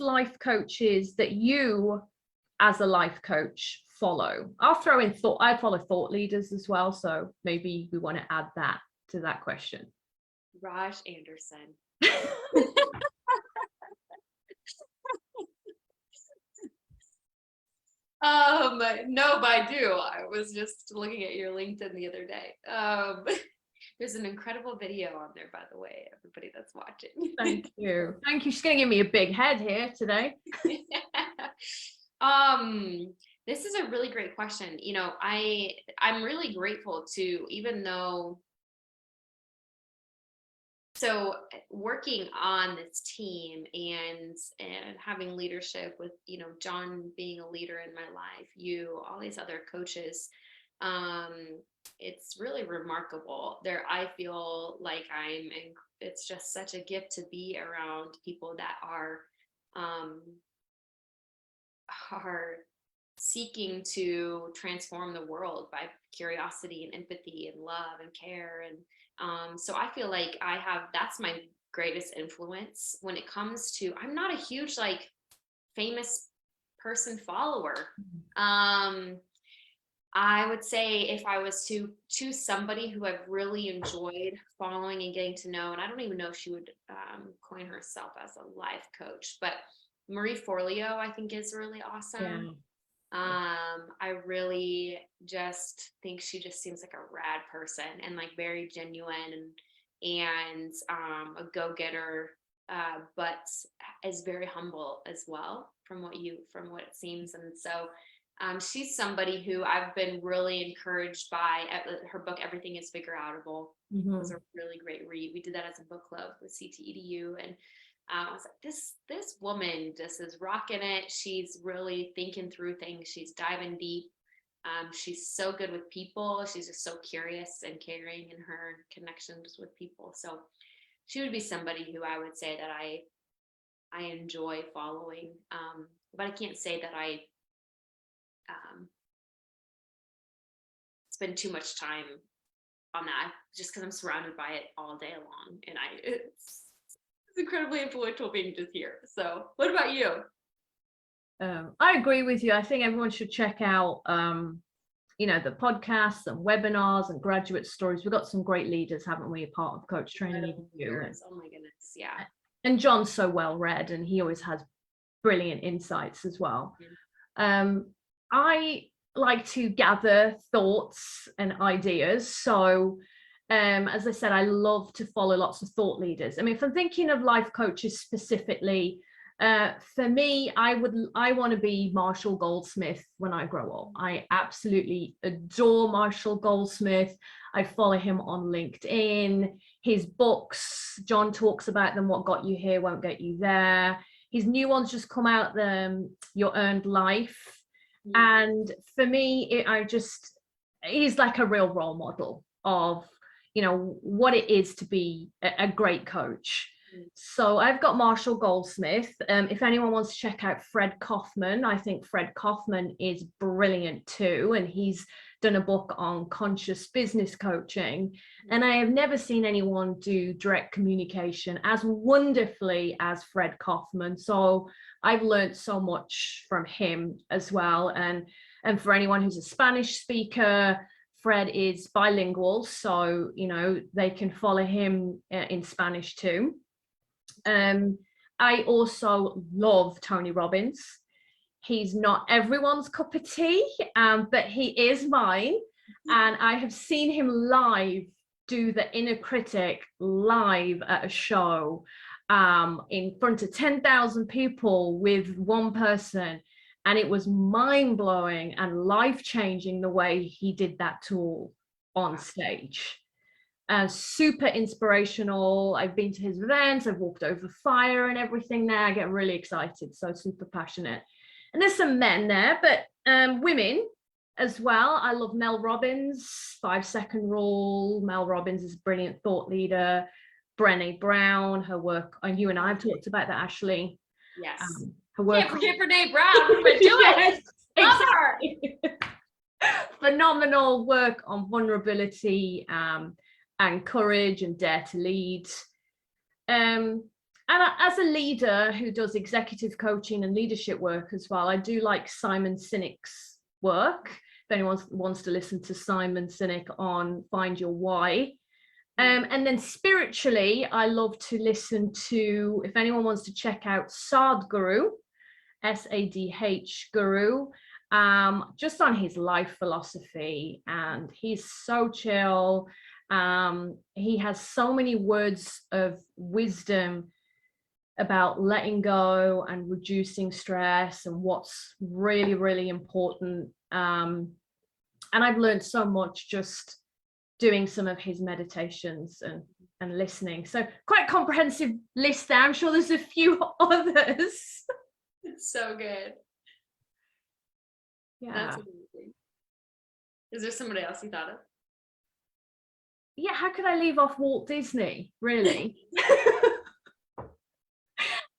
life coaches that you as a life coach follow? I'll throw in I follow thought leaders as well, so maybe we want to add that to that question. Raj Anderson. No, but I do. I was just looking at your LinkedIn the other day. There's an incredible video on there, by the way, everybody that's watching. Thank you. Thank you. She's going to give me a big head here today. This is a really great question. You know, I'm really grateful to, even though, so working on this team and having leadership with, you know, John being a leader in my life, all these other coaches, it's really remarkable. I feel like it's just such a gift to be around people that are seeking to transform the world by curiosity and empathy and love and care. And so I feel like that's my greatest influence when it comes to, I'm not a huge like famous person follower. I would say if I was to choose somebody who I've really enjoyed following and getting to know, and I don't even know if she would coin herself as a life coach, but Marie Forleo, I think, is really awesome. Yeah. I really just think she just seems like a rad person and like very genuine and a go-getter, but is very humble as well from what it seems. And so she's somebody who I've been really encouraged by. Her book, Everything is Figureoutable, was a really great read. We did that as a book club with CTEDU, and I was like, this woman just is rocking it. She's really thinking through things. She's diving deep. She's so good with people. She's just so curious and caring in her connections with people. So she would be somebody who I would say that I enjoy following. But I can't say that I spend too much time on that, just because I'm surrounded by it all day long, and it's incredibly influential being just here. So what about you? I agree with you. I think everyone should check out you know, the podcasts and webinars and graduate stories. We've got some great leaders, haven't we, a part of Coach Training EDU. Oh my goodness, yeah. And John's so well read, and he always has brilliant insights as well. I like to gather thoughts and ideas. So as I said, I love to follow lots of thought leaders. I mean, if I'm thinking of life coaches specifically, for me, I want to be Marshall Goldsmith when I grow up. I absolutely adore Marshall Goldsmith. I follow him on LinkedIn. His books, John talks about them. What got you here won't get you there. His new ones just come out, Your Earned Life. And for me, he's like a real role model of, you know, what it is to be a great coach. So I've got Marshall Goldsmith. If anyone wants to check out Fred Kaufman, I think Fred Kaufman is brilliant too. And he's done a book on conscious business coaching. And I have never seen anyone do direct communication as wonderfully as Fred Kaufman. So I've learned so much from him as well. And for anyone who's a Spanish speaker, Fred is bilingual. So, you know, they can follow him in Spanish too. I also love Tony Robbins. He's not everyone's cup of tea, but he is mine. And I have seen him live do the inner critic live at a show in front of 10,000 people with one person. And it was mind-blowing and life-changing the way he did that tool on stage. Super inspirational. I've been to his events, I've walked over fire and everything there. I get really excited, so super passionate. And there's some men there, but women as well. I love Mel Robbins, 5 Second Rule. Mel Robbins is a brilliant thought leader. Brené Brown, her work, and you and I have talked about that, Ashley. Yes. Her work. Can't forget Brené Brown. But do it. Exactly. Phenomenal work on vulnerability and courage and dare to lead. And as a leader who does executive coaching and leadership work as well, I do like Simon Sinek's work. If anyone wants to listen to Simon Sinek on Find Your Why. And then spiritually, I love to listen to, if anyone wants to check out Sadhguru, SADH Guru, just on his life philosophy, and he's so chill. He has so many words of wisdom about letting go and reducing stress and what's really, really important. And I've learned so much just doing some of his meditations and listening. So quite a comprehensive list there. I'm sure there's a few others. It's so good. Yeah. That's amazing. Is there somebody else you thought of? Yeah, how could I leave off Walt Disney, really?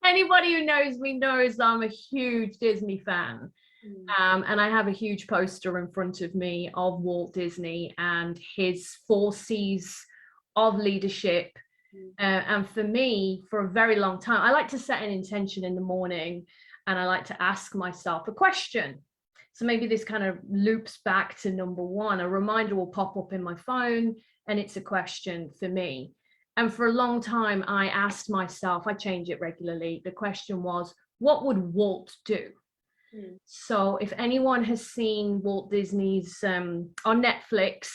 Anybody who knows me knows I'm a huge Disney fan. And I have a huge poster in front of me of Walt Disney and his 4 C's of leadership. And for me, for a very long time, I like to set an intention in the morning, and I like to ask myself a question. So maybe this kind of loops back to number 1. A reminder will pop up in my phone, and it's a question for me. And for a long time, I asked myself, I change it regularly. The question was, what would Walt do? So if anyone has seen Walt Disney's on Netflix,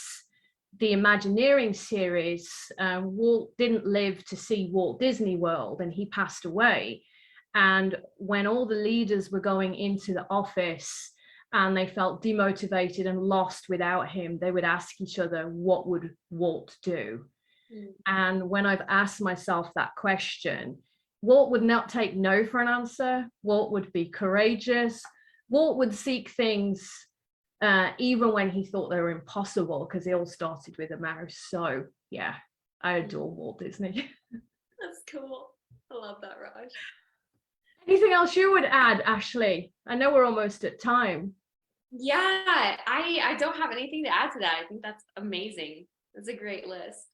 the Imagineering series, Walt didn't live to see Walt Disney World, and he passed away. And when all the leaders were going into the office and they felt demotivated and lost without him, they would ask each other, what would Walt do? And when I've asked myself that question, Walt would not take no for an answer. Walt would be courageous. Walt would seek things even when he thought they were impossible, because they all started with a mouse. So yeah, I adore Walt Disney. That's cool. I love that, Raj. Anything else you would add, Ashley? I know we're almost at time. Yeah, I don't have anything to add to that. I think that's amazing. That's a great list.